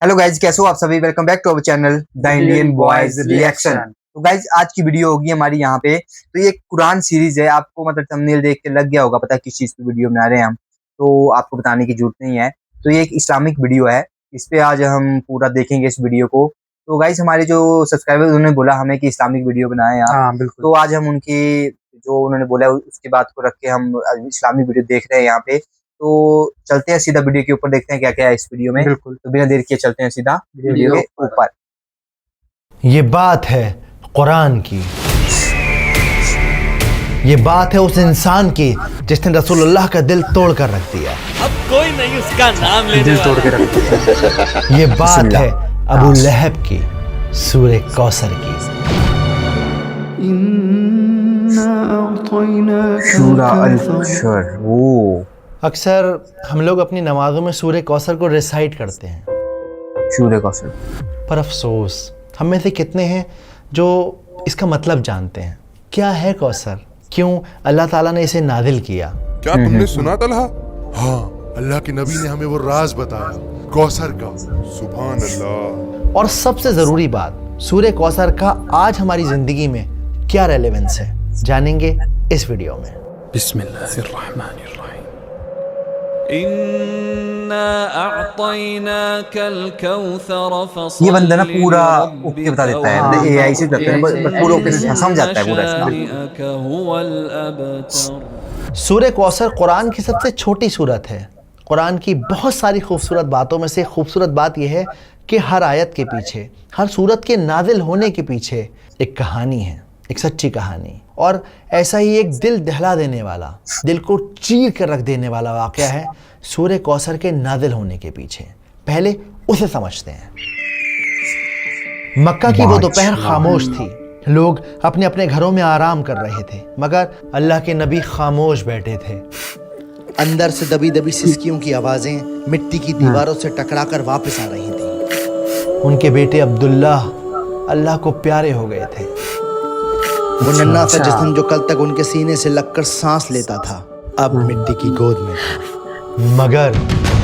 Hello guys, कैसे हो आप सभी। Welcome back to our channel the Indian boys reaction. तो गाइज आज की वीडियो होगी हमारी यहाँ पे। तो ये कुरान सीरीज है, आपको मतलब थंबनेल देख के लग गया होगा पता किस चीज पे वीडियो बना रहे हैं हम, तो आपको बताने की जरूरत नहीं है। तो ये एक इस्लामिक वीडियो है, इस पे आज हम पूरा देखेंगे इस वीडियो को। तो गाइज हमारे जो सब्सक्राइबर्स उन्होंने बोला हमें कि इस्लामिक वीडियो बनाए आप। हाँ बिल्कुल। तो आज हम उनकी जो उन्होंने बोला उसकी बात को रख के हम इस्लामिक वीडियो देख रहे हैं यहाँ पे। तो चलते हैं सीधा वीडियो के ऊपर, देखते हैं क्या क्या है इस वीडियो में। बिल्कुल। तो बिना देर किए चलते हैं सीधा वीडियो के ऊपर। ये बात है कुरान की, ये बात है उस इंसान की जिसने रसूलुल्लाह का दिल तोड़ कर रख दिया। अब कोई नहीं उसका नाम लेने दिल तोड़ के रख दिया। ये बात है अबू लहब की, सूरे कौसर की। सूरा अल कौसर। वो अक्सर हम लोग अपनी नमाजों में सूरे कौसर को रिसाइट करते हैं, सूरे कौसर, पर अफसोस हम में से कितने हैं जो इसका मतलब जानते हैं। क्या है कौसर, क्यों अल्लाह ताला ने इसे नाजिल किया? क्या तुमने सुना तलहा? हाँ, अल्लाह के नबी ने हमें वो राज बताया कौसर का। सुभान अल्लाह। और सबसे ज़रूरी बात, सूरे कौसर का आज हमारी ज़िंदगी में क्या रेलेवेंस है, जानेंगे इस वीडियो में। बिस्मिल्लाहिर्रहमानिर्रहीम। ये बंदा ना पूरा ओके बता देता है, मतलब एआई से करते हैं, बस पूरा ओके समझ जाता है पूरा। सूरे कौसर कुरान की सबसे छोटी सूरत है। कुरान की बहुत सारी खूबसूरत बातों में से खूबसूरत बात यह है कि हर आयत के पीछे, हर सूरत के नाजिल होने के पीछे एक कहानी है, एक सच्ची कहानी। और ऐसा ही एक दिल दहला देने वाला, दिल को चीर कर रख देने वाला वाक़या है सूरे कौसर के नाजिल होने के पीछे। पहले उसे समझते हैं। मक्का की वो दोपहर खामोश थी, लोग अपने अपने घरों में आराम कर रहे थे, मगर अल्लाह के नबी खामोश बैठे थे। अंदर से दबी दबी सिसकियों की आवाज़ें मिट्टी की दीवारों से टकराकर वापस आ रही थीं। उनके बेटे अब्दुल्ला अल्लाह को प्यारे हो गए थे। वो नन्हा सा जिस्म जो कल तक उनके सीने से लगकर सांस लेता था, अब मिट्टी की गोद में था। मगर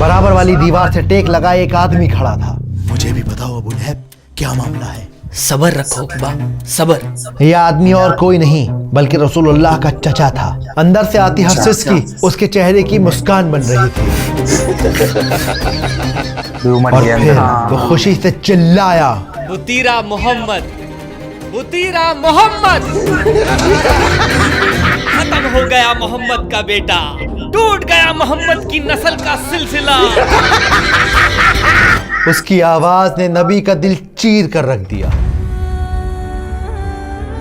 बराबर वाली दीवार से टेक लगाए एक आदमी खड़ा था। मुझे भी बताओ अबू लहब, क्या मामला है? सबर रखो बा, सबर। यह आदमी और कोई नहीं बल्कि रसूलुल्लाह का चचा था। अंदर से आती हर सिसकी उसके चेहरे की मुस्कान बन रही थी। और फिर वो खुशी से चिल्लाया, बुतीरा मोहम्मद, बुतीरा मोहम्मद। खत्म हो गया मोहम्मद का बेटा, टूट गया मोहम्मद की नस्ल का सिलसिला। उसकी आवाज ने नबी का दिल चीर कर रख दिया।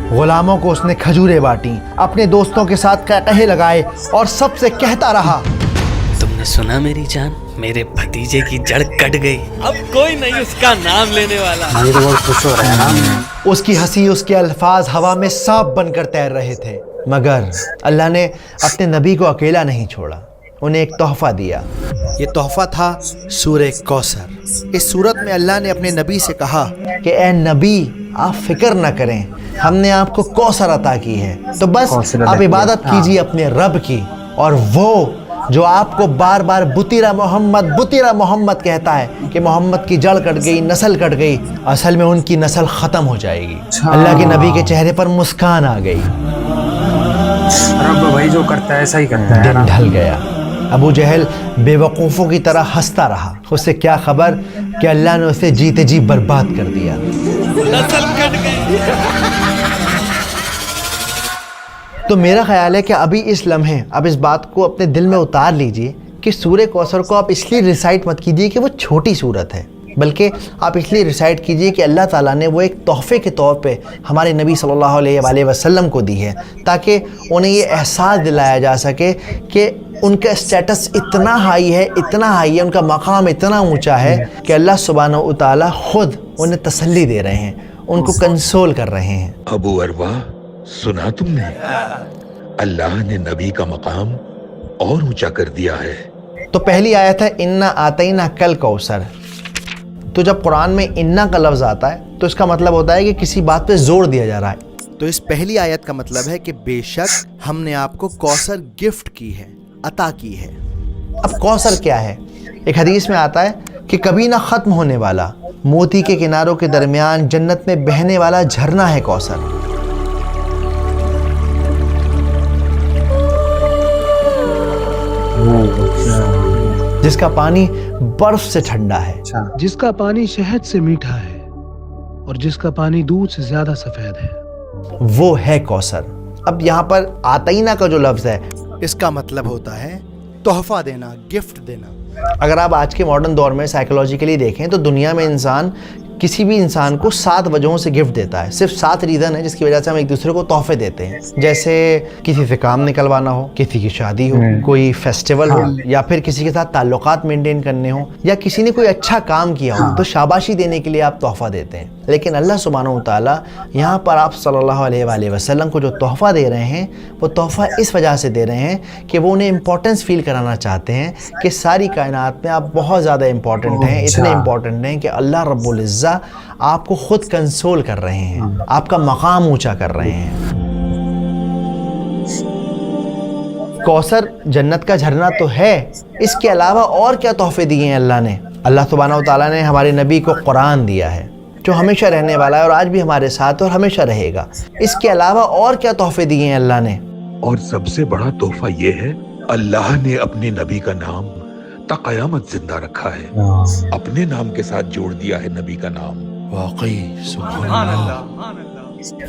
गुलामों को उसने खजूरें बांटी, अपने दोस्तों के साथ कहकहे लगाए और सबसे कहता रहा, तुमने सुना मेरी जान, मेरे भतीजे की जड़ कट गई, अब कोई नहीं उसका नाम लेने वाला। ये तो बहुत खुश हो रहा है ना। उसकी हंसी, उसके अल्फाज हवा में सांप बनकर तैर रहे थे। मगर अल्लाह ने अपने नबी को अकेला नहीं छोड़ा, उन्हें एक तोहफा दिया। ये तोहफा था सूरे कौसर। इस सूरत में अल्लाह ने अपने नबी से कहा कि ए नबी, आप फिक्र न करें, हमने आपको कौसर अता की है, तो बस आप इबादत कीजिए अपने रब की। और वो जो आपको बार बार बुतीरा मोहम्मद कहता है कि मोहम्मद की जड़ कट गई, नस्ल कट गई, असल में उनकी नस्ल ख़त्म हो जाएगी। अल्लाह के नबी के चेहरे पर मुस्कान आ गई। रब भाई जो करता है ऐसा ही करता है। दिन ढल गया। अबू जहल बेवकूफ़ों की तरह हंसता रहा। उससे क्या खबर कि अल्लाह ने उसे जीते जी बर्बाद कर दिया। नस्ल कट गई। तो मेरा ख्याल है कि अभी इस लम्हे, अब इस बात को अपने दिल में उतार लीजिए कि सूरे कौसर को आप इसलिए रिसाइट मत कीजिए कि वो छोटी सूरत है, बल्कि आप इसलिए रिसाइट कीजिए कि अल्लाह ताला ने वो एक तोहफे के तौर पे हमारे नबी सल्लल्लाहु अलैहि वसल्लम को दी है, ताकि उन्हें ये एहसास दिलाया जा सके कि उनका स्टेटस इतना हाई है, उनका मकाम इतना ऊंचा है कि अल्लाह सुब्हानहू व तआला खुद उन्हें तसल्ली दे रहे हैं, उनको कंसोल कर रहे हैं। अबू अरवा, सुना तुमने? अल्लाह ने नबी का मकाम और ऊंचा कर दिया है। तो पहली आयत है इन्ना आतैना कल कौसर। तो जब कुरान में इन्ना का लफ्ज़ आता है तो इसका मतलब होता है कि किसी बात पे जोर दिया जा रहा है। तो इस पहली आयत का मतलब है कि बेशक हमने आपको कौसर गिफ्ट की है, अता की है। अब कौसर क्या है? एक हदीस में आता है کہ کبھی نہ ختم ہونے والا موتی کے کناروں کے درمیان جنت میں بہنے والا جھرنا ہے کوثر. جس کا پانی برف سے ٹھنڈا ہے, جس کا پانی شہد سے میٹھا ہے اور جس کا پانی دودھ سے زیادہ سفید ہے, وہ ہے کوثر. اب یہاں پر آتینہ کا جو لفظ ہے اس کا مطلب ہوتا ہے تحفہ دینا, گفٹ دینا. اگر آپ آج کے ماڈرن دور میں سائیکولوجیکلی دیکھیں تو دنیا میں انسان کسی بھی انسان کو 7 وجہوں سے گفٹ دیتا ہے. صرف 7 ریزن ہے جس کی وجہ سے ہم ایک دوسرے کو تحفے دیتے ہیں. جیسے کسی سے کام نکلوانا ہو, کسی کی شادی ہو, کوئی فیسٹیول ہو, یا پھر کسی کے ساتھ تعلقات مینٹین کرنے ہوں, یا کسی نے کوئی اچھا کام کیا ہو تو شاباشی دینے کے لیے آپ تحفہ دیتے ہیں. لیکن اللہ سبحانہ و تعالیٰ یہاں پر آپ صلی اللہ علیہ وآلہ وسلم کو جو تحفہ دے رہے ہیں وہ تحفہ اس وجہ سے دے رہے ہیں کہ وہ انہیں امپورٹنس فیل کرانا چاہتے ہیں کہ ساری کائنات میں آپ بہت زیادہ امپورٹنٹ ہیں, اتنے امپورٹنٹ ہیں کہ اللہ رب العزہ آپ کو خود کنسول کر رہے ہیں, آپ کا مقام اونچا کر رہے ہیں. کوثر جنت کا جھرنا تو ہے, اس کے علاوہ اور کیا تحفے دیے ہیں اللہ نے. اللہ سبحانہ و تعالیٰ نے ہمارے نبی کو قرآن دیا ہے جو ہمیشہ رہنے والا ہے اور آج بھی ہمارے ساتھ اور ہمیشہ رہے گا. اس کے علاوہ اور کیا تحفے دیے ہیں اللہ نے. اور سب سے بڑا تحفہ یہ ہے اللہ نے اپنے نبی کا نام تا قیامت زندہ رکھا ہے, اپنے نام کے ساتھ جوڑ دیا ہے نبی کا نام. واقعی سبحان اللہ.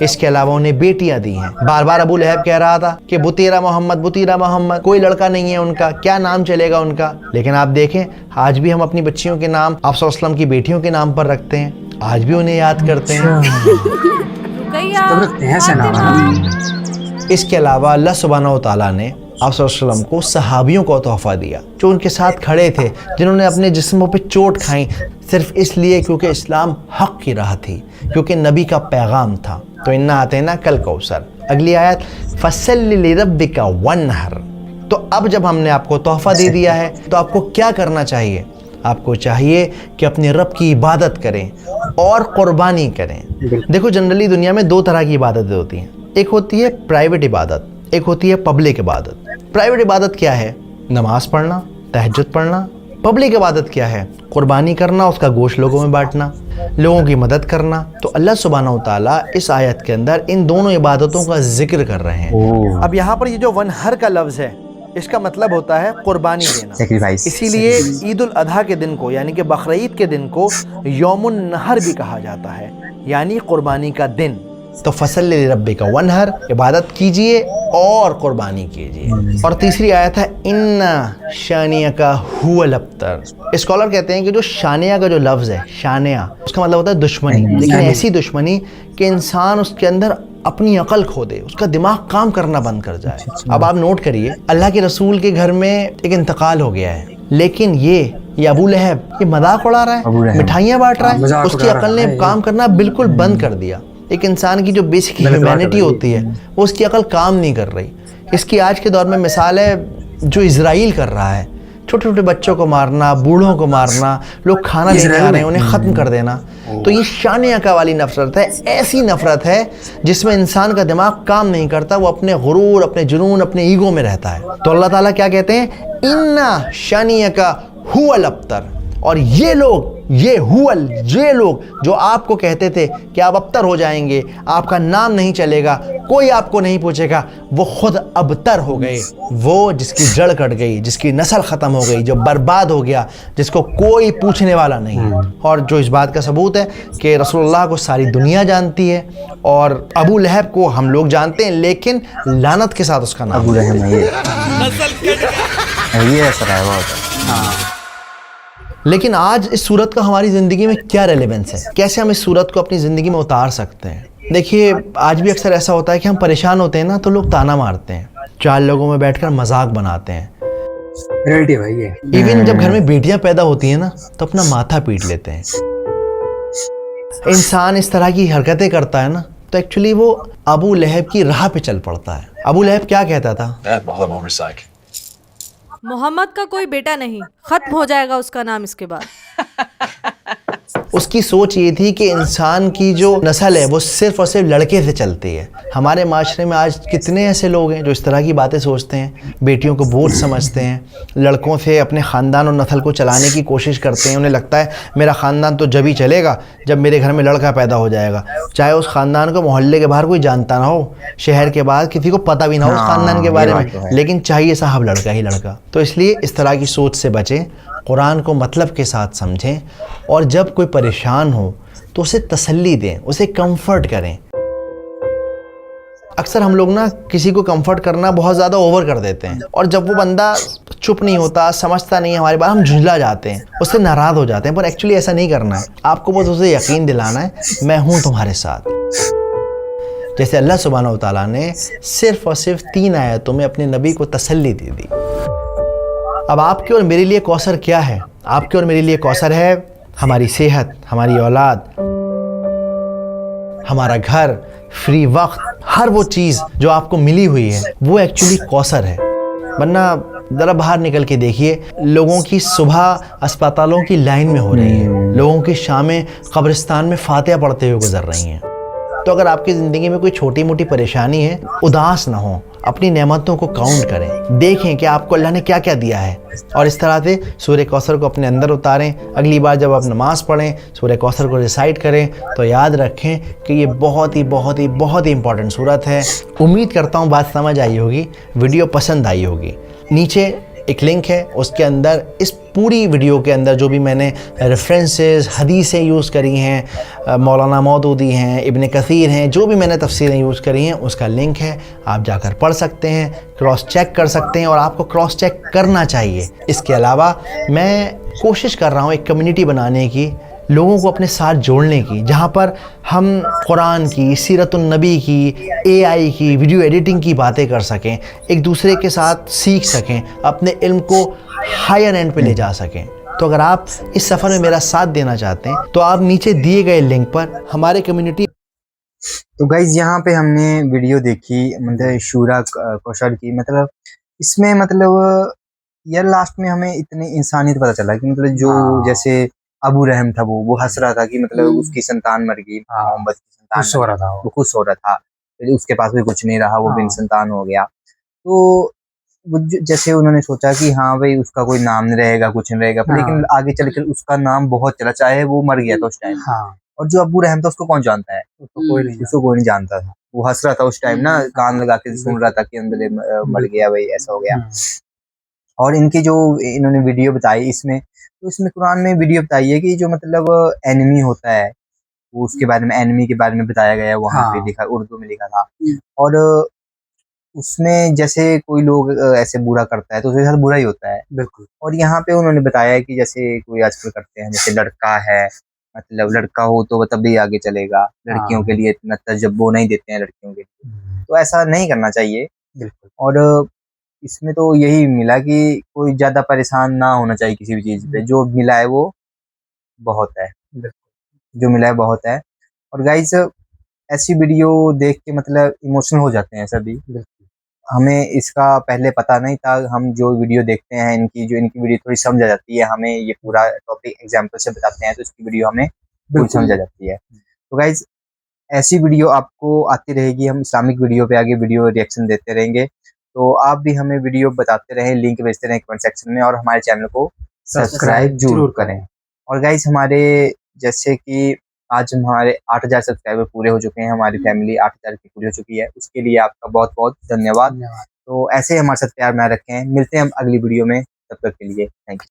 اس کے علاوہ انہیں بیٹیاں دی ہیں. بار بار ابو لہب کہہ رہا تھا کہ بطیرہ محمد, بطیرہ محمد, کوئی لڑکا نہیں ہے ان کا, کیا نام چلے گا ان کا. لیکن آپ دیکھیں آج بھی ہم اپنی بچیوں کے نام آپ صلی اللہ علیہ وسلم کی بیٹیوں کے نام پر رکھتے ہیں, آج بھی انہیں یاد کرتے ہیں. اس کے علاوہ اللہ سبحانہ و تعالیٰ نے آپ صلی اللہ علیہ وسلم کو صحابیوں کو تحفہ دیا جو ان کے ساتھ کھڑے تھے, جنہوں نے اپنے جسموں پہ چوٹ کھائیں صرف اس لیے کیونکہ اسلام حق کی راہ تھی, کیونکہ نبی کا پیغام تھا. تو انا آتینا کل کوثر. اگلی آیت فصلی لربک وانحر. تو اب جب ہم نے آپ کو تحفہ دے دیا ہے تو آپ کو کیا کرنا چاہیے. آپ کو چاہیے کہ اپنے رب کی عبادت کریں اور قربانی کریں. دیکھو جنرلی دنیا میں 2 طرح کی عبادتیں ہوتی ہیں, ایک ہوتی ہے پرائیویٹ عبادت, ایک ہوتی ہے پبلک عبادت. پرائیویٹ عبادت کیا ہے, نماز پڑھنا, تہجد پڑھنا. پبلک عبادت کیا ہے, قربانی کرنا, اس کا گوشت لوگوں میں بانٹنا, لوگوں کی مدد کرنا. تو اللہ سبحانہ و تعالیٰ اس آیت کے اندر ان دونوں عبادتوں کا ذکر کر رہے ہیں. اب یہاں پر یہ جو ونہر کا لفظ ہے اس کا مطلب ہوتا ہے قربانی دینا. اسی لیے عید الاضحیٰ کے دن کو یعنی کہ بقرعید کے دن کو یوم النحر بھی کہا جاتا ہے, یعنی قربانی کا دن. تو فصلی لربک وانحر, عبادت کیجئے اور قربانی کیجئے. اور تیسری آیت ہے ان شانیک هو الابتر. اسکالر کہتے ہیں کہ جو شانیہ کا جو لفظ ہے, شانیہ اس کا مطلب ہوتا ہے دشمنی, لیکن ایسی دشمنی کہ انسان اس کے اندر اپنی عقل کھو دے, اس کا دماغ کام کرنا بند کر جائے. اب آپ نوٹ کریے اللہ کے رسول کے گھر میں ایک انتقال ہو گیا ہے, لیکن یہ ابو لہب یہ مذاق اڑا رہا ہے, مٹھائیاں بانٹ رہا ہے. اس کی عقل نے کام کرنا بالکل بند کر دیا. ایک انسان کی جو بیسک ہیومینٹی ہوتی ہے وہ اس کی عقل کام نہیں کر رہی. اس کی آج کے دور میں مثال ہے جو اسرائیل کر رہا ہے, چھوٹے چھوٹے بچوں کو مارنا, بوڑھوں کو مارنا, لوگ کھانا لینے آ رہے ہیں انہیں ختم کر دینا. تو یہ شانیہ والی نفرت ہے, ایسی نفرت ہے جس میں انسان کا دماغ کام نہیں کرتا, وہ اپنے غرور, اپنے جنون, اپنے ایگو میں رہتا ہے. تو اللہ تعالیٰ کیا کہتے ہیں, انا شانیک هو الابتر. اور یہ لوگ جو آپ کو کہتے تھے کہ آپ ابتر ہو جائیں گے, آپ کا نام نہیں چلے گا, کوئی آپ کو نہیں پوچھے گا, وہ خود ابتر ہو گئے. وہ جس کی جڑ کٹ گئی, جس کی نسل ختم ہو گئی, جو برباد ہو گیا, جس کو کوئی پوچھنے والا نہیں. اور جو اس بات کا ثبوت ہے کہ رسول اللہ کو ساری دنیا جانتی ہے اور ابو لہب کو ہم لوگ جانتے ہیں, لیکن لعنت کے ساتھ اس کا نام ابو لہب ہے. یہ ایسا ہے بہت. لیکن آج اس صورت کا ہماری زندگی میں کیا ریلیونس ہے, کیسے ہم اس صورت کو اپنی زندگی میں اتار سکتے ہیں. دیکھیے آج بھی اکثر ایسا ہوتا ہے کہ ہم پریشان ہوتے ہیں نا تو لوگ تانا مارتے ہیں, 4 لوگوں میں بیٹھ کر مذاق بناتے ہیں. ایون جب گھر میں بیٹیاں پیدا ہوتی ہیں نا تو اپنا ماتھا پیٹ لیتے ہیں. انسان اس طرح کی حرکتیں کرتا ہے نا تو ایکچولی وہ ابو لہب کی راہ پہ چل پڑتا ہے. ابو لہب کیا کہتا تھا, محمد کا کوئی بیٹا نہیں, ختم ہو جائے گا اس کا نام اس کے بعد. उसकी सोच ये थी कि इंसान की जो नस्ल है वो सिर्फ और सिर्फ लड़के से चलती है। हमारे माशरे में आज कितने ऐसे लोग हैं जो इस तरह की बातें सोचते हैं, बेटियों को बोझ समझते हैं, लड़कों से अपने ख़ानदान और नस्ल को चलाने की कोशिश करते हैं। उन्हें लगता है मेरा ख़ानदान तो जब ही चलेगा जब मेरे घर में लड़का पैदा हो जाएगा, चाहे उस ख़ानदान को मोहल्ले के बाहर कोई जानता ना हो, शहर के बाहर किसी को पता भी ना हो उस ख़ानदान के बारे में, लेकिन चाहिए साहब लड़का ही लड़का। तो इसलिए इस तरह की सोच से बचें, कुरान को मतलब के साथ समझें, और जब कोई परेशान हो तो उसे तसल्ली दें, उसे कंफर्ट करें। अक्सर हम लोग ना किसी को कंफर्ट करना बहुत ज़्यादा ओवर कर देते हैं, और जब वो बंदा चुप नहीं होता, समझता नहीं है हमारी बात, हम झुंझला जाते हैं, उससे नाराज़ हो जाते हैं। पर एक्चुअली ऐसा नहीं करना है, आपको बस उसे यकीन दिलाना है मैं हूँ तुम्हारे साथ। जैसे अल्लाह सुब्हानहू व तआला ने सिर्फ और सिर्फ 3 आयतों में अपने नबी को तसल्ली दे दी। अब आपके और मेरे लिए कौसर क्या है? आपके और मेरे लिए कौसर है हमारी सेहत, हमारी औलाद, हमारा घर, फ्री वक्त, हर वो चीज़ जो आपको मिली हुई है वो एक्चुअली कौसर है। वरना ज़रा बाहर निकल के देखिए, लोगों की सुबह अस्पतालों की लाइन में हो रही है, लोगों की शामें कब्रिस्तान में फातिहा पढ़ते हुए गुजर रही हैं। तो अगर आपकी ज़िंदगी में कोई छोटी मोटी परेशानी है, उदास ना हो, अपनी नेमतों को काउंट करें, देखें कि आपको अल्लाह ने क्या क्या दिया है, और इस तरह से सूरह कौसर को अपने अंदर उतारें। अगली बार जब आप नमाज़ पढ़ें, सूरह कौसर को रिसाइट करें, तो याद रखें कि ये बहुत ही इंपॉर्टेंट सूरत है। उम्मीद करता हूँ बात समझ आई होगी, वीडियो पसंद आई होगी। नीचे एक लिंक है, उसके अंदर इस पूरी वीडियो के अंदर जो भी मैंने रेफरेंसेस, हदीसें यूज़ करी हैं, मौलाना मौदूदी हैं, इब्न कसीर हैं, जो भी मैंने तफसीरें यूज़ करी हैं उसका लिंक है, आप जाकर पढ़ सकते हैं, क्रॉस चेक कर सकते हैं, और आपको क्रॉस चेक करना चाहिए। इसके अलावा मैं कोशिश कर रहा हूँ एक कम्युनिटी बनाने की, लोगों को अपने साथ जोड़ने की, जहाँ पर हम कुरान की, सीरतुन नबी की, AI की, वीडियो एडिटिंग की बातें कर सकें, एक दूसरे के साथ सीख सकें, अपने इल्म को हायर एंड पे ले जा सकें। तो अगर आप इस सफ़र में मेरा साथ देना चाहते हैं तो आप नीचे दिए गए लिंक पर हमारे कम्युनिटी। तो गाइज यहाँ पे हमने वीडियो देखी, मतलब शूरा कौशल की, मतलब इसमें मतलब यार लास्ट में हमें इतनी इंसानियत पता चला कि मतलब जो जैसे अबू रहम था वो हंस रहा था कि मतलब उसकी संतान मर गई, मोहम्मद की संतान खुश हो रहा था, वो खुश हो रहा था, फिर उसके पास भी कुछ नहीं रहा, वो बिन संतान हो गया। तो वो जैसे उन्होंने सोचा कि हाँ भाई उसका कोई नाम नहीं रहेगा, कुछ नहीं रहेगा, लेकिन आगे चलकर उसका नाम बहुत चला, चाहे वो मर गया था उस टाइम। और जो अबू रहम था उसको कौन जानता है? उसको कोई नहीं जानता था। वो हंस रहा था उस टाइम ना, कान लगा के सुन रहा था कि अंदर मर गया भाई, ऐसा हो गया। और इनकी जो इन्होंने वीडियो बताई इसमें, तो इसमें कुरान में वीडियो बताई है कि जो मतलब एनिमी होता है वो उसके बारे में, एनिमी के बारे में बताया गया है, वहाँ पे लिखा, उर्दू में लिखा था। और उसमें जैसे कोई लोग ऐसे बुरा करता है तो उसके साथ बुरा ही होता है, बिल्कुल। और यहाँ पे उन्होंने बताया है कि जैसे कोई आजकल करते हैं, जैसे लड़का है, मतलब लड़का हो तो तभी आगे चलेगा, लड़कियों के लिए इतना तजब्बो नहीं देते हैं लड़कियों के लिए, तो ऐसा नहीं करना चाहिए, बिल्कुल। और इसमें तो यही मिला कि कोई ज्यादा परेशान ना होना चाहिए किसी भी चीज पे, जो मिला है वो बहुत है, जो मिला है बहुत है। और गाइस ऐसी वीडियो देख के मतलब इमोशनल हो जाते हैं सभी, हमें इसका पहले पता नहीं था। हम जो वीडियो देखते हैं इनकी वीडियो थोड़ी समझ आ जाती है, हमें ये पूरा टॉपिक एग्जाम्पल से बताते हैं तो इसकी वीडियो हमें बिल्कुल समझ आ जाती है। तो गाइस ऐसी वीडियो आपको आती रहेगी, हम इस्लामिक वीडियो पे आगे वीडियो रिएक्शन देते रहेंगे, तो आप भी हमें वीडियो बताते रहें, लिंक भेजते रहें कमेंट सेक्शन में, और हमारे चैनल को सब्सक्राइब जरूर करें। और गाइस हमारे जैसे कि आज हमारे 8000 सब्सक्राइबर पूरे हो चुके हैं, हमारी फैमिली 8000 की पूरी हो चुकी है, उसके लिए आपका बहुत बहुत धन्यवाद। तो ऐसे ही हमारे साथ प्यार बनाए रखें, मिलते हैं हम अगली वीडियो में, तब तक के लिए थैंक यू।